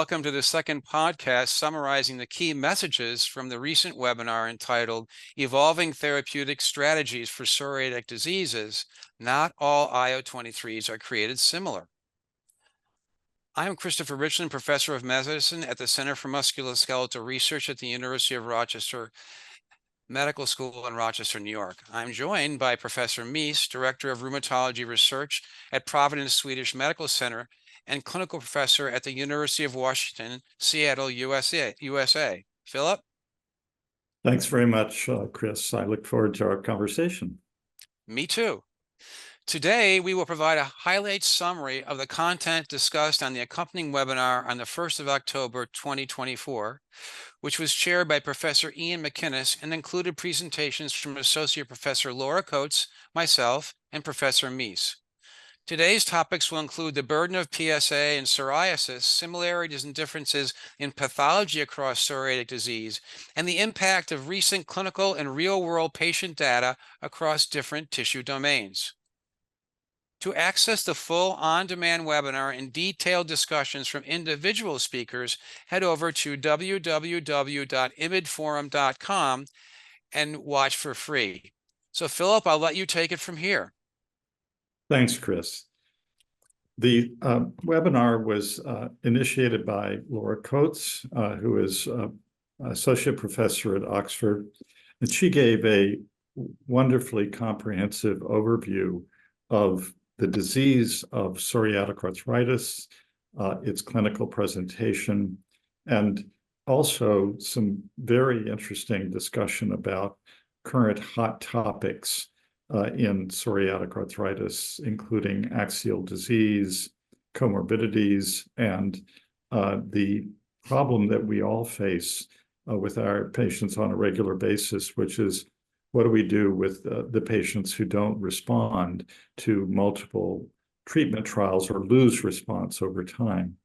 welcome to the second podcast summarizing the key messages from the recent webinar entitled Evolving Therapeutic Strategies for Psoriatic Diseases. Not all IL-23s are created similar. I am Christopher Ritchlin, Professor of Medicine at the Center for Musculoskeletal Research at the University of Rochester Medical School in Rochester, New York. I'm joined by Professor Mease, Director of Rheumatology Research at Providence Swedish Medical Center and Clinical Professor at the University of Washington, Seattle, USA. Philip? Thanks very much, Chris. I look forward to our conversation. Me too. Today, we will provide a highlight summary of the content discussed on the accompanying webinar on the 1st of October, 2024, which was chaired by Professor Ian McInnes and included presentations from Associate Professor Laura Coates, myself, and Professor Mease. Today's topics will include the burden of PsA and psoriasis, similarities and differences in pathology across psoriatic disease, and the impact of recent clinical and real-world patient data across different tissue domains. To access the full on-demand webinar and detailed discussions from individual speakers, head over to www.imidforum.com and watch for free. So, Philip, I'll let you take it from here. Thanks, Chris. The webinar was initiated by Laura Coates, who is Associate Professor at Oxford, and she gave a wonderfully comprehensive overview of the disease of psoriatic arthritis, its clinical presentation, and also some very interesting discussion about current hot topics in psoriatic arthritis, including axial disease, comorbidities, and the problem that we all face with our patients on a regular basis, which is what do we do with the patients who don't respond to multiple treatment trials or lose response over time,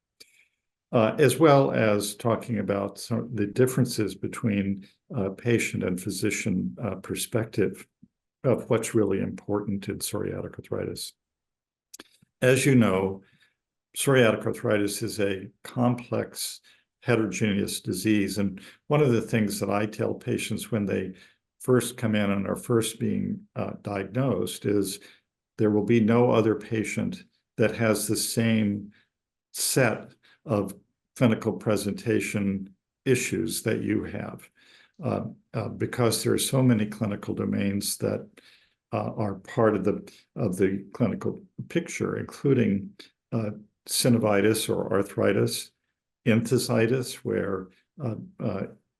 as well as talking about the differences between patient and physician perspective of what's really important in psoriatic arthritis. As you know, psoriatic arthritis is a complex, heterogeneous disease. And one of the things that I tell patients when they first come in and are first being diagnosed is there will be no other patient that has the same set of clinical presentation issues that you have. Because there are so many clinical domains that are part of the clinical picture, including synovitis or arthritis, enthesitis, where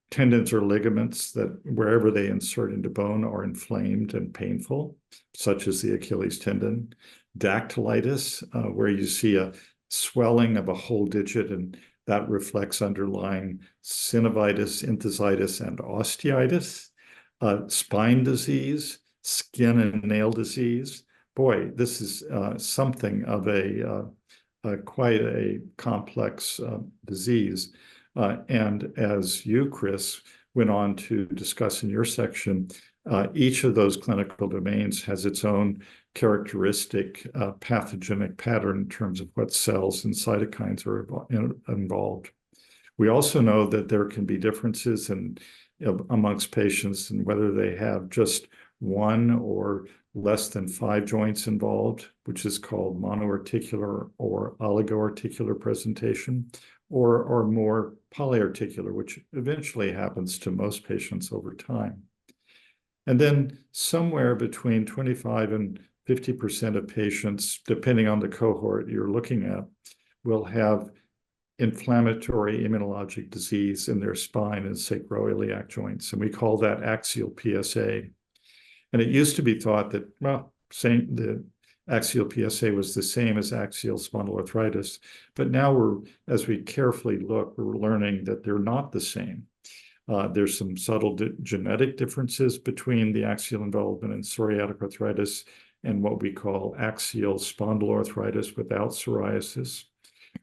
tendons or ligaments that wherever they insert into bone are inflamed and painful, such as the Achilles tendon, dactylitis, where you see a swelling of a whole digit and that reflects underlying synovitis, enthesitis, and osteitis, spine disease, skin and nail disease. Boy, this is something of quite a complex disease. And as you, Chris, went on to discuss in your section, each of those clinical domains has its own characteristic pathogenic pattern in terms of what cells and cytokines are involved. We also know that there can be differences amongst patients and whether they have just one or less than 5 joints involved, which is called monoarticular or oligoarticular presentation, or more polyarticular, which eventually happens to most patients over time. And then somewhere between 25 and 50% of patients, depending on the cohort you're looking at, will have inflammatory immunologic disease in their spine and sacroiliac joints. And we call that axial PsA. And it used to be thought that, well, the axial PsA was the same as axial spondyloarthritis. But now as we carefully look, we're learning that they're not the same. There's some subtle genetic differences between the axial involvement in psoriatic arthritis and what we call axial spondyloarthritis without psoriasis.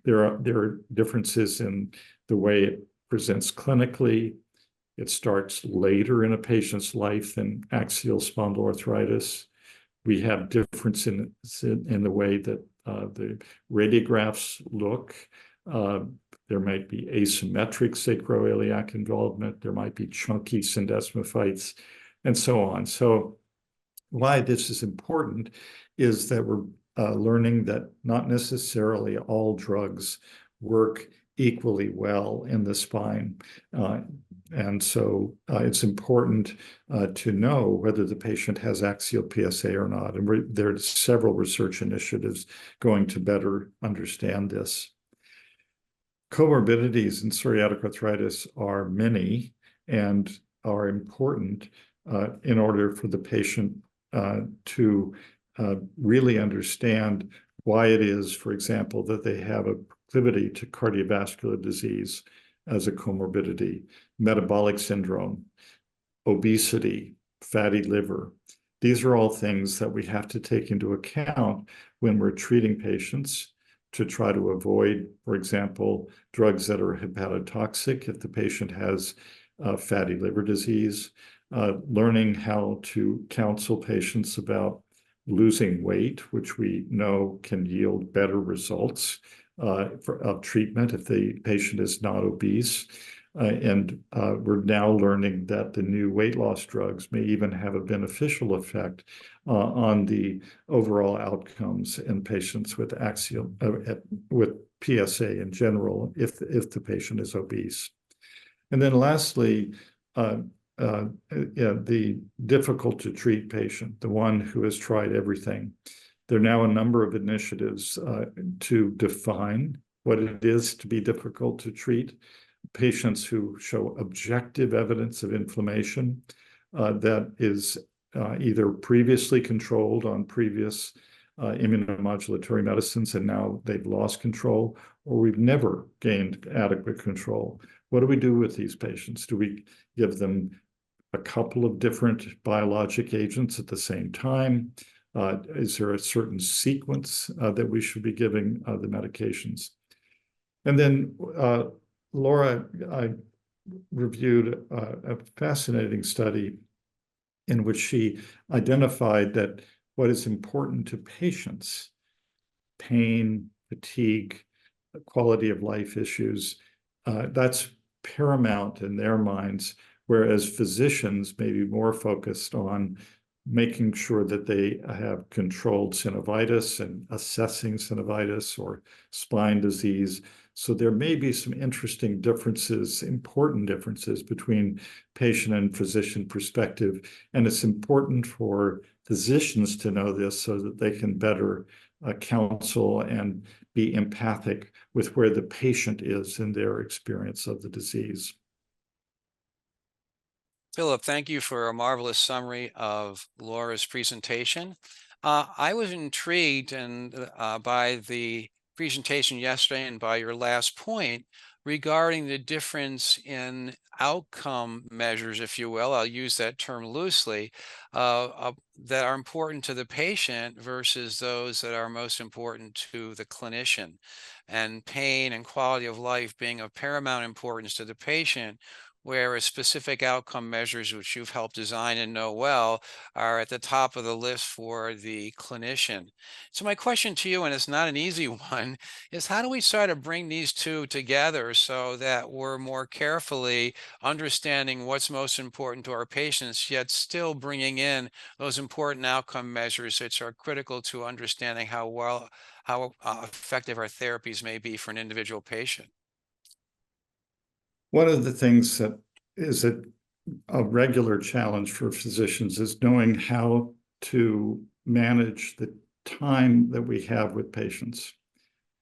There are differences in the way it presents clinically. It starts later in a patient's life than axial spondyloarthritis. We have difference in the way that the radiographs look There might be asymmetric sacroiliac involvement. There might be chunky syndesmophytes, and so on. So why this is important is that we're learning that not necessarily all drugs work equally well in the spine. And so it's important to know whether the patient has axial PsA or not. And there's several research initiatives going to better understand this. Comorbidities in psoriatic arthritis are many and are important in order for the patient to really understand why it is, for example, that they have a proclivity to cardiovascular disease as a comorbidity, metabolic syndrome, obesity, fatty liver. These are all things that we have to take into account when we're treating patients to try to avoid, for example, drugs that are hepatotoxic if the patient has fatty liver disease, learning how to counsel patients about losing weight, which we know can yield better results of treatment if the patient is not obese. And we're now learning that the new weight loss drugs may even have a beneficial effect on the overall outcomes in patients with with PsA in general, if the patient is obese. And then lastly, the difficult to treat patient, the one who has tried everything. There are now a number of initiatives to define what it is to be difficult to treat. Patients who show objective evidence of inflammation that is either previously controlled on previous immunomodulatory medicines and now they've lost control, or we've never gained adequate control. What do we do with these patients? Do we give them a couple of different biologic agents at the same time? Is there a certain sequence that we should be giving the medications? And then Laura reviewed a fascinating study in which she identified that what is important to patients, pain, fatigue, quality of life issues, that's paramount in their minds, whereas physicians may be more focused on making sure that they have controlled synovitis and assessing synovitis or spine disease. So there may be some interesting differences, important differences between patient and physician perspective. And it's important for physicians to know this so that they can better counsel and be empathic with where the patient is in their experience of the disease. Philip, thank you for a marvelous summary of Laura's presentation. I was intrigued by the presentation yesterday and by your last point regarding the difference in outcome measures, if you will, I'll use that term loosely, that are important to the patient versus those that are most important to the clinician. And pain and quality of life being of paramount importance to the patient, whereas specific outcome measures, which you've helped design and know well, are at the top of the list for the clinician. So my question to you, and it's not an easy one, is how do we try to bring these two together so that we're more carefully understanding what's most important to our patients, yet still bringing in those important outcome measures which are critical to understanding how effective our therapies may be for an individual patient? One of the things that is a regular challenge for physicians is knowing how to manage the time that we have with patients.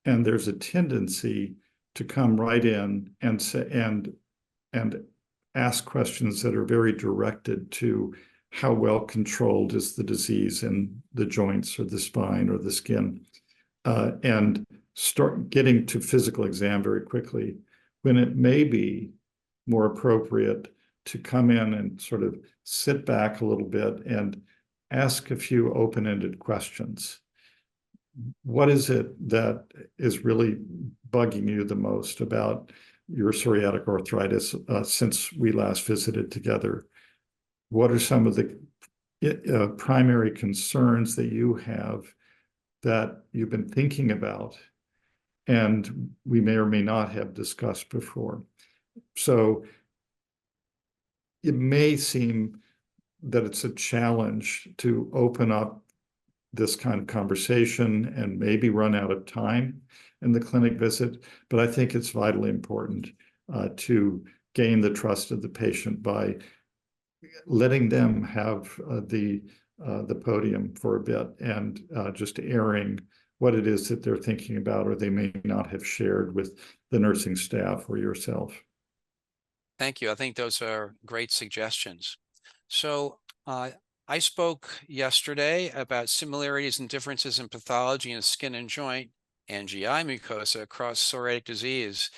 And there's a tendency to come right in and say, and ask questions that are very directed to how well controlled is the disease in the joints or the spine or the skin, and start getting to physical exam very quickly, when it may be more appropriate to come in and sort of sit back a little bit and ask a few open-ended questions. What is it that is really bugging you the most about your psoriatic arthritis since we last visited together? What are some of the primary concerns that you have that you've been thinking about? and we may or may not have discussed before. So it may seem that it's a challenge to open up this kind of conversation and maybe run out of time in the clinic visit, but I think it's vitally important to gain the trust of the patient by letting them have the podium for a bit and just airing what it is that they're thinking about or they may not have shared with the nursing staff or yourself. Thank you. I think those are great suggestions. So I spoke yesterday about similarities and differences in pathology in skin and joint and GI mucosa across psoriatic disease.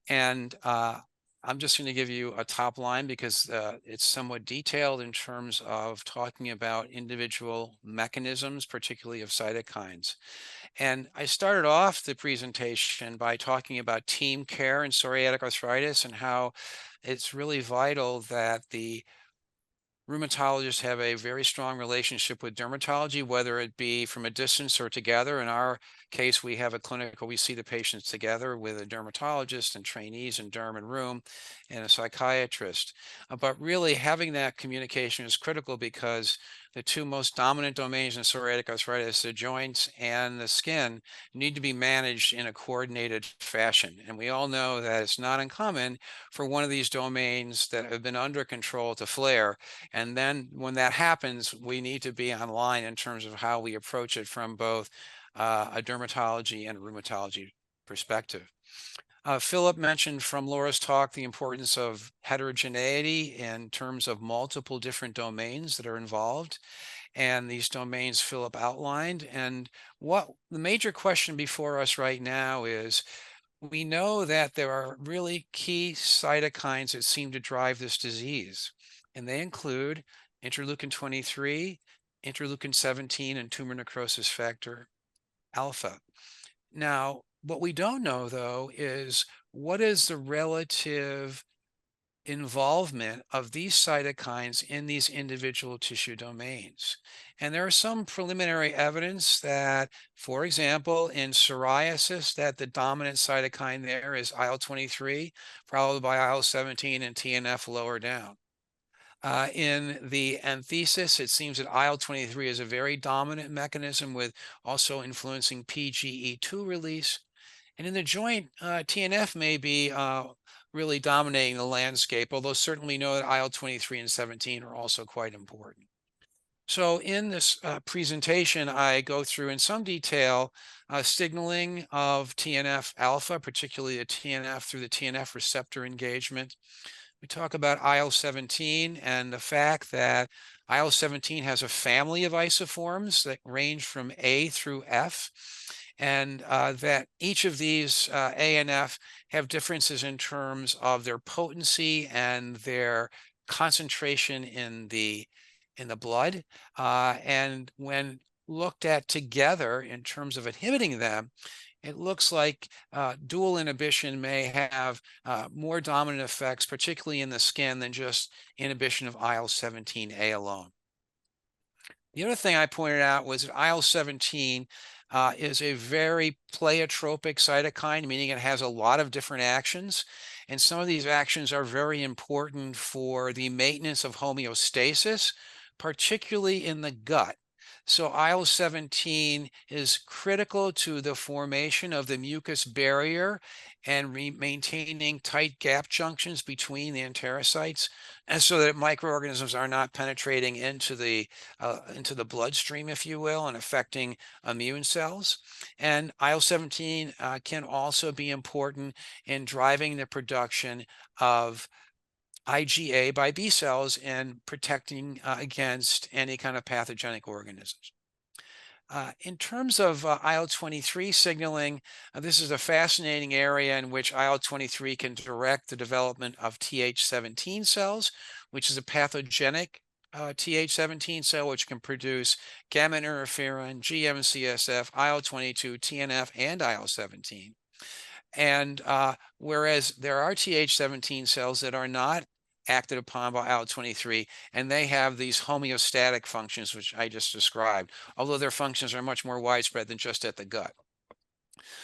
And I'm just going to give you a top line because it's somewhat detailed in terms of talking about individual mechanisms, particularly of cytokines. And I started off the presentation by talking about team care in psoriatic arthritis and how it's really vital that the rheumatologists have a very strong relationship with dermatology, whether it be from a distance or together. In our case, we have a clinic where we see the patients together with a dermatologist and trainees in derm and rheum and a psychiatrist. But really having that communication is critical because the two most dominant domains in psoriatic arthritis, the joints and the skin, need to be managed in a coordinated fashion. And we all know that it's not uncommon for one of these domains that have been under control to flare. And then when that happens, we need to be online in terms of how we approach it from both a dermatology and a rheumatology perspective. Philip mentioned from Laura's talk the importance of heterogeneity in terms of multiple different domains that are involved. And these domains Philip outlined. And what the major question before us right now is, we know that there are really key cytokines that seem to drive this disease, and they include interleukin 23, interleukin 17, and tumor necrosis factor alpha. Now, what we don't know, though, is what is the relative involvement of these cytokines in these individual tissue domains. And there is some preliminary evidence that, for example, in psoriasis, that the dominant cytokine there is IL-23, followed by IL-17 and TNF lower down. In the anthesis, it seems that IL-23 is a very dominant mechanism with also influencing PGE2 release. And in the joint, TNF may be really dominating the landscape, although certainly know that IL-23 and 17 are also quite important. So in this presentation, I go through in some detail signaling of TNF alpha, particularly the TNF through the TNF receptor engagement. We talk about IL-17 and the fact that IL-17 has a family of isoforms that range from A through F, and that each of these A and F have differences in terms of their potency and their concentration in the blood. And when looked at together in terms of inhibiting them, it looks like dual inhibition may have more dominant effects, particularly in the skin, than just inhibition of IL-17A alone. The other thing I pointed out was that IL-17 is a very pleiotropic cytokine, meaning it has a lot of different actions. And some of these actions are very important for the maintenance of homeostasis, particularly in the gut. So IL-17 is critical to the formation of the mucus barrier and maintaining tight gap junctions between the enterocytes, and so that microorganisms are not penetrating into the bloodstream, if you will, and affecting immune cells. And IL-17 can also be important in driving the production of IgA by B cells and protecting against any kind of pathogenic organisms. In terms of IL-23 signaling, this is a fascinating area in which IL-23 can direct the development of Th17 cells, which is a pathogenic Th17 cell, which can produce gamma interferon, GM-CSF, IL-22, TNF, and IL-17. And whereas there are Th17 cells that are not acted upon by IL-23, and they have these homeostatic functions, which I just described, although their functions are much more widespread than just at the gut.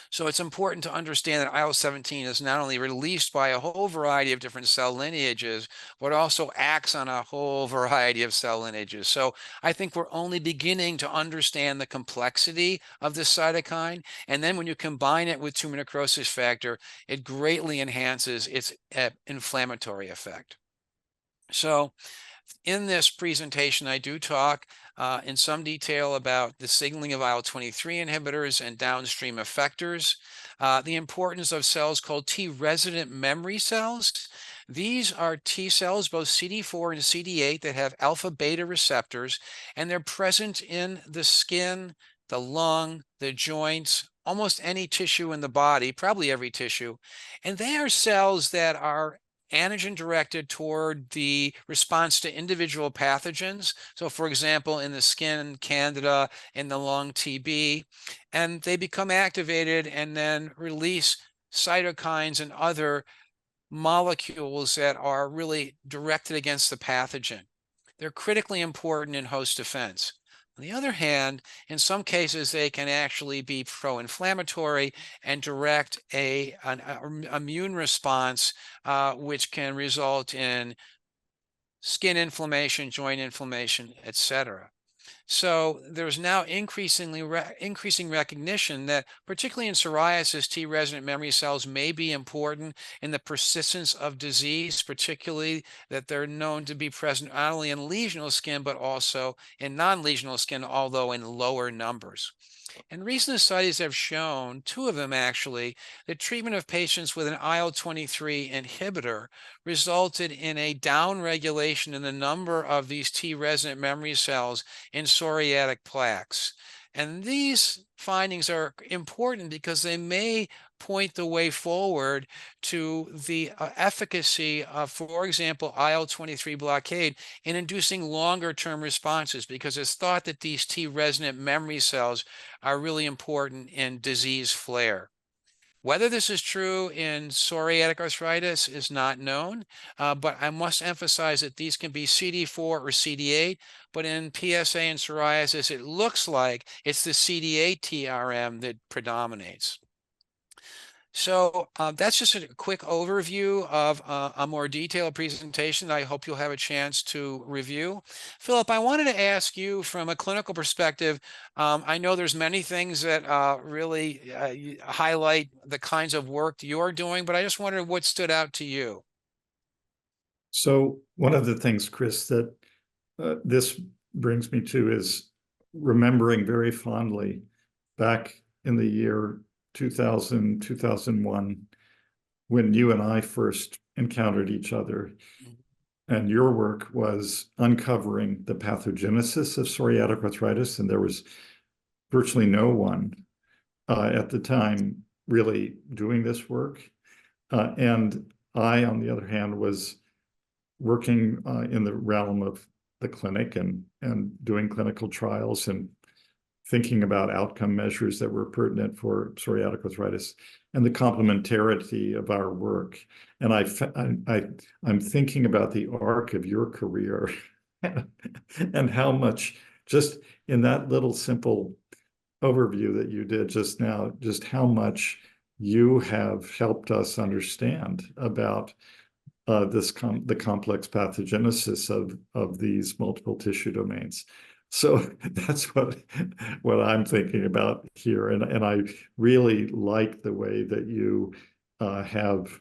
So it's important to understand that IL-17 is not only released by a whole variety of different cell lineages, but also acts on a whole variety of cell lineages. So I think we're only beginning to understand the complexity of this cytokine. And then when you combine it with tumor necrosis factor, it greatly enhances its inflammatory effect. So in this presentation, I do talk in some detail about the signaling of IL-23 inhibitors and downstream effectors, the importance of cells called T-resident memory cells. These are T cells, both CD4 and CD8, that have alpha beta receptors, and they're present in the skin, the lung, the joints, almost any tissue in the body, probably every tissue. And they are cells that are antigen directed toward the response to individual pathogens. So for example, in the skin, Candida, in the lung, TB, and they become activated and then release cytokines and other molecules that are really directed against the pathogen. They're critically important in host defense. On the other hand, in some cases, they can actually be pro-inflammatory and direct an immune response, which can result in skin inflammation, joint inflammation, etc. So there's now increasing recognition that, particularly in psoriasis, T-resident memory cells may be important in the persistence of disease, particularly that they're known to be present not only in lesional skin, but also in non-lesional skin, although in lower numbers. And recent studies have shown, two of them actually, that treatment of patients with an IL-23 inhibitor resulted in a downregulation in the number of these T-resident memory cells in psoriatic plaques. And these findings are important because they may point the way forward to the efficacy of, for example, IL-23 blockade in inducing longer term responses, because it's thought that these T-resident memory cells are really important in disease flare. Whether this is true in psoriatic arthritis is not known, but I must emphasize that these can be CD4 or CD8, but in PsA and psoriasis, it looks like it's the CD8 TRM that predominates. So that's just a quick overview of a more detailed presentation that I hope you'll have a chance to review. Philip, I wanted to ask you from a clinical perspective. I know there's many things that really highlight the kinds of work you're doing, but I just wondered what stood out to you. So one of the things, Chris, that this brings me to is remembering very fondly back in the year 2000, 2001, when you and I first encountered each other. And your work was uncovering the pathogenesis of psoriatic arthritis, and there was virtually no one at the time really doing this work. And I, on the other hand, was working in the realm of the clinic and doing clinical trials and thinking about outcome measures that were pertinent for psoriatic arthritis and the complementarity of our work. And I'm thinking about the arc of your career and how much, just in that little simple overview that you did just now, just how much you have helped us understand about the complex pathogenesis of these multiple tissue domains. So that's what I'm thinking about here, and I really like the way that you have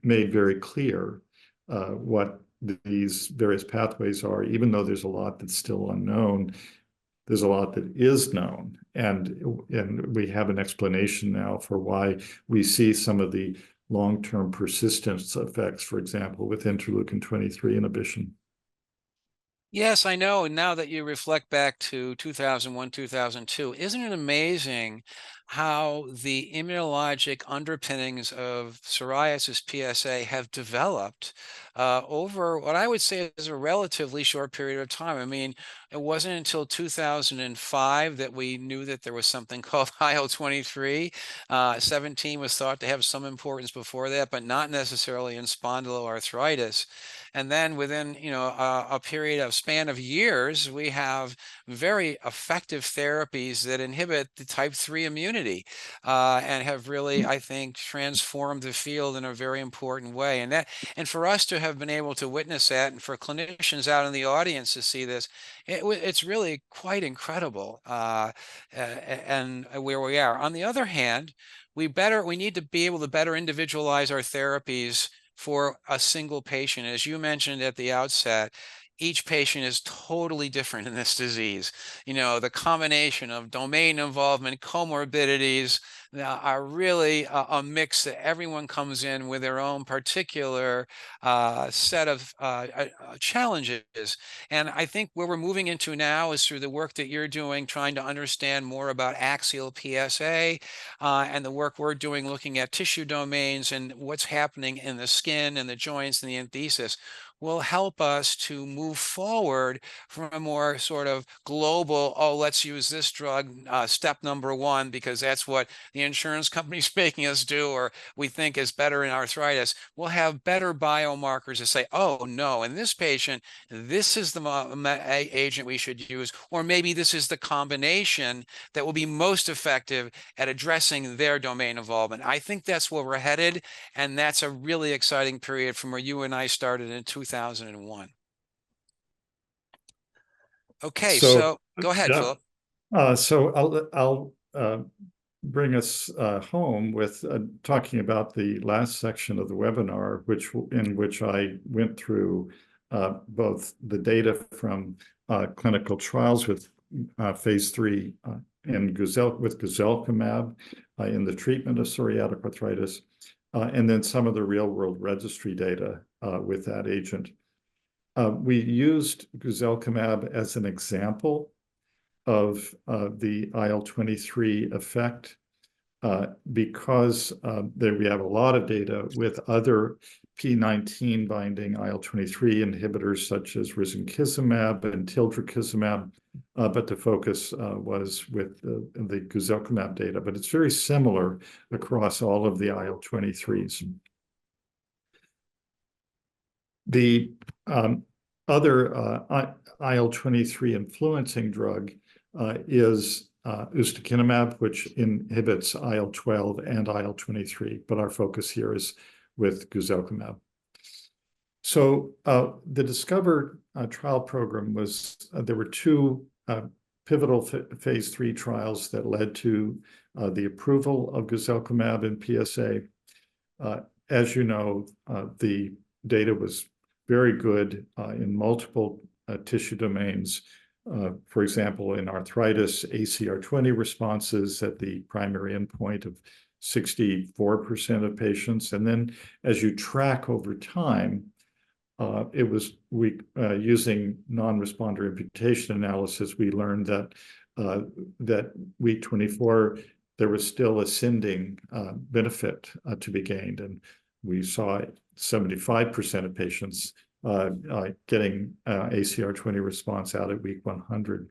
made very clear what these various pathways are, even though there's a lot that's still unknown. There's a lot that is known, and we have an explanation now for why we see some of the long-term persistence effects, for example, with interleukin-23 inhibition. Yes, I know. And now that you reflect back to 2001, 2002, isn't it amazing how the immunologic underpinnings of psoriasis PsA have developed over what I would say is a relatively short period of time? I mean, it wasn't until 2005 that we knew that there was something called IL-23. 17 was thought to have some importance before that, but not necessarily in spondyloarthritis. And then within, a period of span of years, we have very effective therapies that inhibit the type 3 immunity and have really, I think, transformed the field in a very important way. And for us to have been able to witness that, and for clinicians out in the audience to see this, it's really quite incredible. And where we are. On the other hand, we need to be able to better individualize our therapies for a single patient. As you mentioned at the outset, each patient is totally different in this disease. The combination of domain involvement, comorbidities are really a mix that everyone comes in with their own particular set of challenges. And I think where we're moving into now is through the work that you're doing, trying to understand more about axial PsA, and the work we're doing looking at tissue domains and what's happening in the skin and the joints and the enthesis will help us to move forward from a more sort of global, oh, let's use this drug, step number one, because that's what the insurance company's making us do, or we think is better in arthritis. We'll have better biomarkers to say, oh, no, in this patient, this is the agent we should use, or maybe this is the combination that will be most effective at addressing their domain involvement. I think that's where we're headed, and that's a really exciting period from where you and I started in 2001. Okay, So, so go ahead, yeah. Philip. So I'll bring us home with talking about the last section of the webinar, in which I went through both the data from clinical trials with phase 3 with guselkumab in the treatment of psoriatic arthritis, and then some of the real-world registry data with that agent. We used guselkumab as an example of the IL-23 effect because we have a lot of data with other P19 binding IL-23 inhibitors such as risankizumab and tildrakizumab, but the focus was with the guselkumab data. But it's very similar across all of the IL-23s. The other IL-23 influencing drug is ustekinumab, which inhibits IL-12 and IL-23, but our focus here is with guselkumab. So the DISCOVER trial program was, there were two pivotal phase 3 trials that led to the approval of guselkumab in PsA. As you know, the data was very good in multiple tissue domains. For example, in arthritis, ACR20 responses at the primary endpoint of 64% of patients. And then as you track over time, using non-responder imputation analysis, we learned that that week 24, there was still ascending benefit to be gained. And we saw 75% of patients getting ACR20 response out at week 100.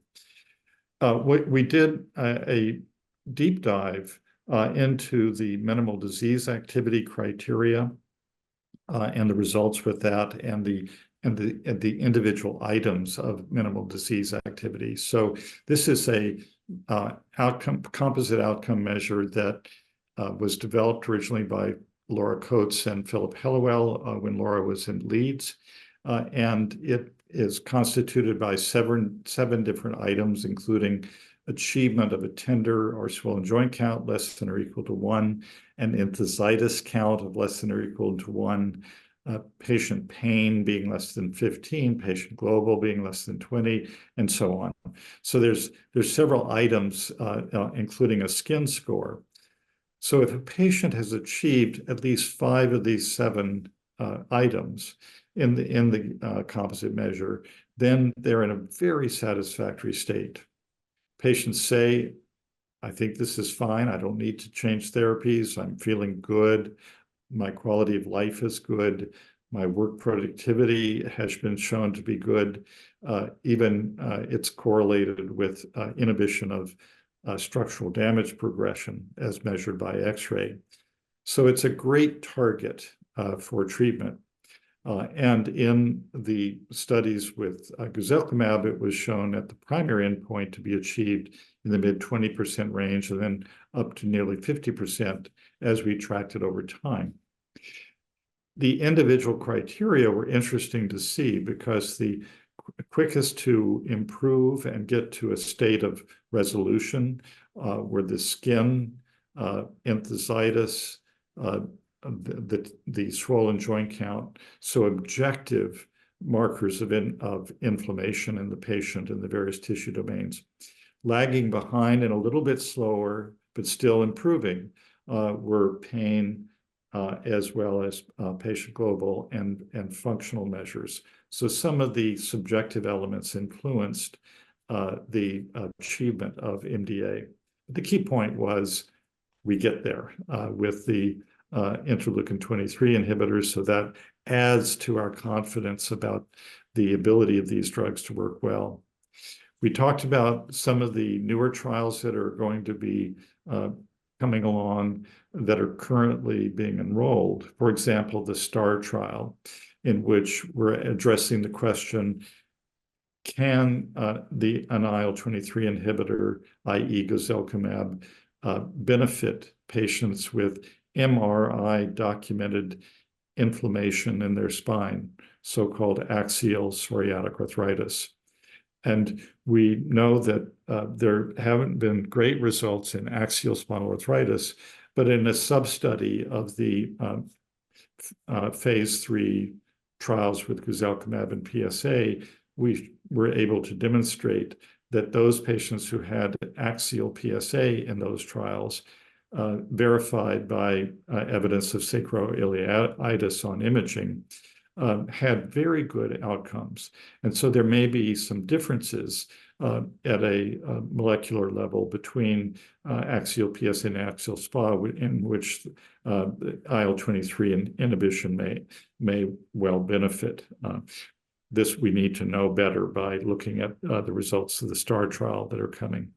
We did a deep dive into the minimal disease activity criteria and the results with that, and the individual items of minimal disease activity. So this is a composite outcome measure that was developed originally by Laura Coates and Philip Hellewell when Laura was in Leeds. And it is constituted by seven different items, including achievement of a tender or swollen joint count less than or equal to 1, an enthesitis count of less than or equal to 1, patient pain being less than 15, patient global being less than 20, and so on. So there's several items, including a skin score. So if a patient has achieved at least 5 of these 7 items in the composite measure, then they're in a very satisfactory state. Patients say, I think this is fine. I don't need to change therapies. I'm feeling good. My quality of life is good. My work productivity has been shown to be good. Even it's correlated with inhibition of structural damage progression as measured by X-ray. So it's a great target for treatment. And in the studies with guselkumab, it was shown at the primary endpoint to be achieved in the mid 20% range, and then up to nearly 50% as we tracked it over time. The individual criteria were interesting to see because the quickest to improve and get to a state of resolution were the skin, enthesitis, the swollen joint count, so objective markers of inflammation in the patient in the various tissue domains. Lagging behind and a little bit slower, but still improving, were pain as well as patient global and functional measures. So some of the subjective elements influenced the achievement of MDA. The key point was we get there with the interleukin-23 inhibitors, so that adds to our confidence about the ability of these drugs to work well. We talked about some of the newer trials that are going to be coming along that are currently being enrolled. For example, the STAR trial, in which we're addressing the question, can an IL-23 inhibitor, i.e. guselkumab, benefit patients with MRI-documented inflammation in their spine, so-called axial psoriatic arthritis. And we know that there haven't been great results in axial spinal arthritis, but in a sub-study of the phase 3 trials with guselkumab and PsA, we were able to demonstrate that those patients who had axial PsA in those trials, verified by evidence of sacroiliitis on imaging, had very good outcomes. And so there may be some differences at a molecular level between axial PsA and axial SpA, in which IL-23 inhibition may well benefit. This we need to know better by looking at the results of the STAR trial that are coming.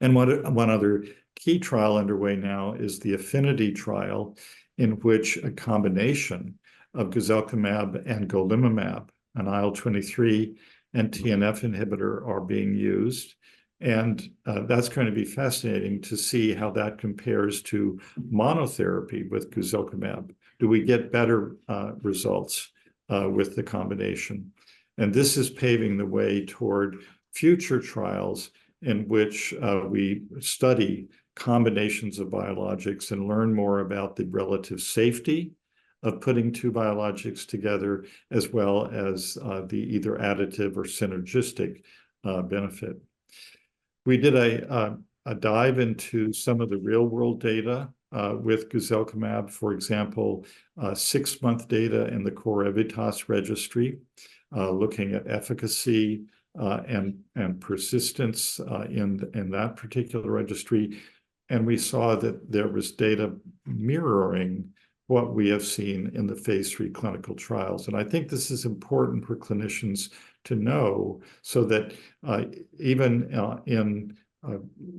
And one other key trial underway now is the Affinity trial, in which a combination of guselkumab and golimumab, an IL-23 and TNF inhibitor, are being used. And that's going to be fascinating to see how that compares to monotherapy with guselkumab. Do we get better results with the combination? And this is paving the way toward future trials in which we study combinations of biologics and learn more about the relative safety of putting two biologics together, as well as the either additive or synergistic benefit. We did a dive into some of the real-world data with guselkumab, for example, 6-month data in the CORE-EVITAS registry, looking at efficacy and persistence in that particular registry. And we saw that there was data mirroring what we have seen in the phase 3 clinical trials. And I think this is important for clinicians to know, so that even in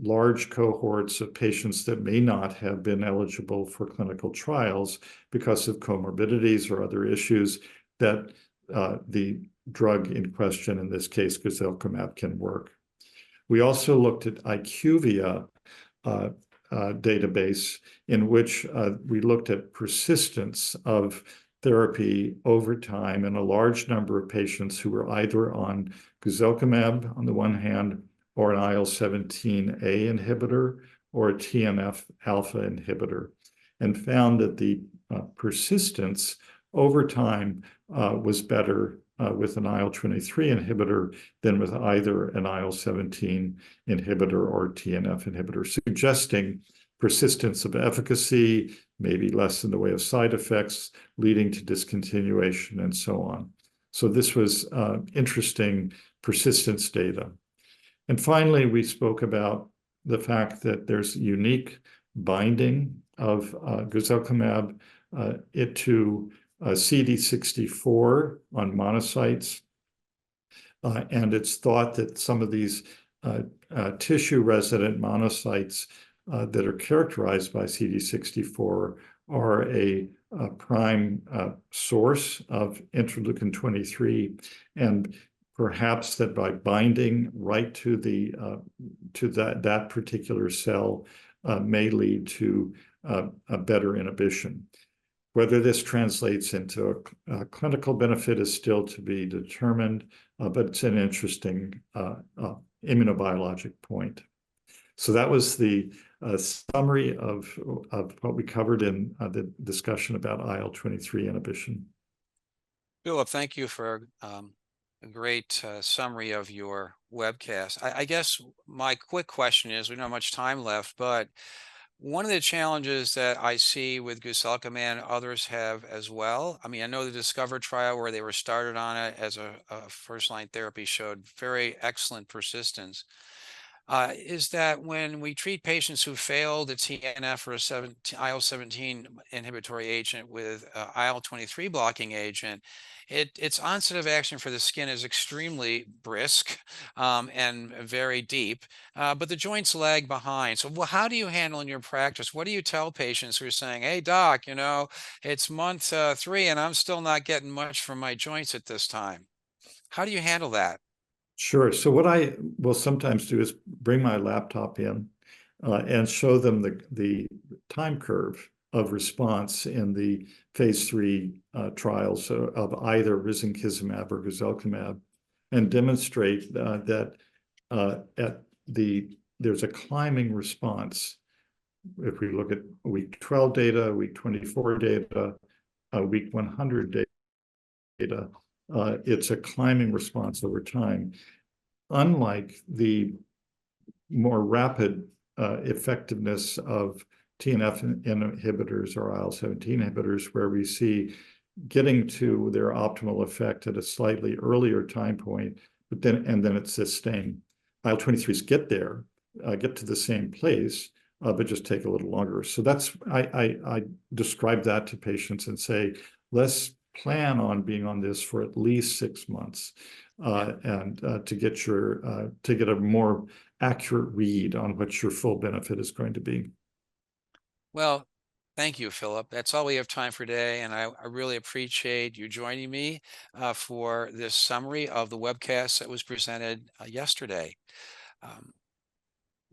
large cohorts of patients that may not have been eligible for clinical trials because of comorbidities or other issues, that the drug in question, in this case guselkumab, can work. We also looked at IQVIA database, in which we looked at persistence of therapy over time in a large number of patients who were either on guselkumab on the one hand, or an IL-17A inhibitor, or a TNF alpha inhibitor, and found that the persistence over time was better with an IL-23 inhibitor than with either an IL-17 inhibitor or TNF inhibitor, suggesting persistence of efficacy, maybe less in the way of side effects, leading to discontinuation and so on. So this was interesting persistence data. And finally, we spoke about the fact that there's unique binding of guselkumab to CD64 on monocytes. And it's thought that some of these tissue-resident monocytes that are characterized by CD64 are a prime source of interleukin-23, and perhaps that by binding right to that particular cell may lead to a better inhibition. Whether this translates into a clinical benefit is still to be determined, but it's an interesting immunobiologic point. So that was the summary of what we covered in the discussion about IL-23 inhibition. Philip, thank you for a great summary of your webcast. I guess my quick question is, we don't have much time left, but one of the challenges that I see with guselkumab, others have as well. I mean, I know the Discover trial where they were started on it as a first-line therapy showed very excellent persistence. Is that when we treat patients who fail the TNF or a IL-17 inhibitory agent with IL-23 blocking agent, its onset of action for the skin is extremely brisk and very deep, but the joints lag behind. So how do you handle in your practice? What do you tell patients who are saying, hey, doc, you know, it's month 3 and I'm still not getting much from my joints at this time? How do you handle that? Sure. So what I will sometimes do is bring my laptop in and show them the time curve of response in the phase 3 trials of either risankizumab or guselkumab, and demonstrate that there's a climbing response. If we look at week 12 data, week 24 data, week 100 data, it's a climbing response over time. Unlike the more rapid effectiveness of TNF inhibitors or IL-17 inhibitors, where we see getting to their optimal effect at a slightly earlier time point, but then it's sustained. IL-23s get there, get to the same place, but just take a little longer. So that's I describe that to patients and say, let's plan on being on this for at least 6 months, and to get a more accurate read on what your full benefit is going to be. Well, thank you, Philip. That's all we have time for today, and I really appreciate you joining me for this summary of the webcast that was presented yesterday. Um,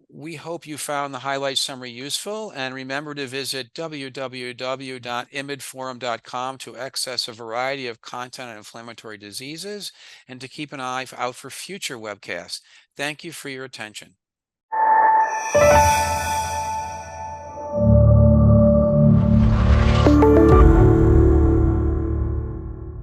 we hope you found the highlight summary useful, and remember to visit www.imidforum.com to access a variety of content on inflammatory diseases and to keep an eye out for future webcasts. Thank you for your attention.